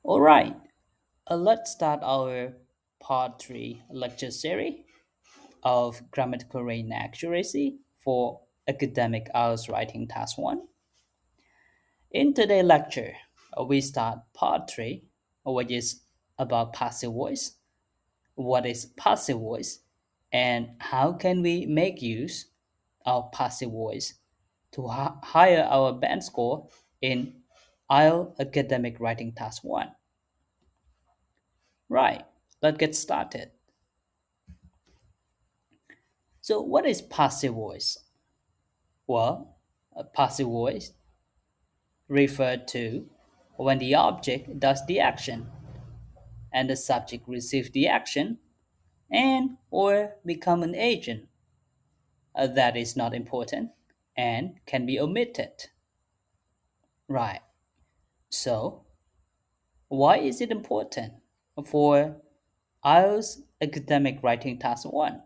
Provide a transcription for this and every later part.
All right, let's start our part 3 lecture series of Grammatical Range and Accuracy for Academic IELTS Writing Task 1. In today's lecture, we start part 3, which is about passive voice. What is passive voice and how can we make use of passive voice to higher our band score in IELTS Academic Writing Task 1. Right, let's get started. So, what is passive voice? Well, a passive voice referred to when the object does the action and the subject receives the action and or become an agent. That is not important and can be omitted. Right. So, why is it important for IELTS Academic Writing Task 1?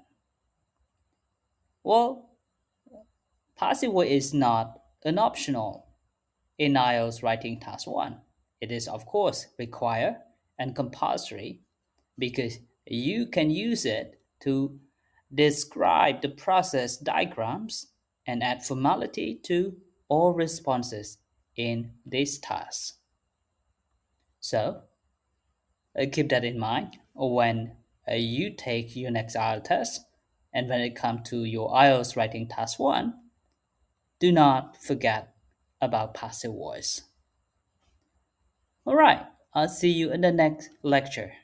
Well, passive voice is not an optional in IELTS Writing Task 1. It is, of course, required and compulsory because you can use it to describe the process diagrams and add formality to all responses in this task. So, keep that in mind when you take your next IELTS test and when it comes to your IELTS Writing Task 1, do not forget about passive voice. All right, I'll see you in the next lecture.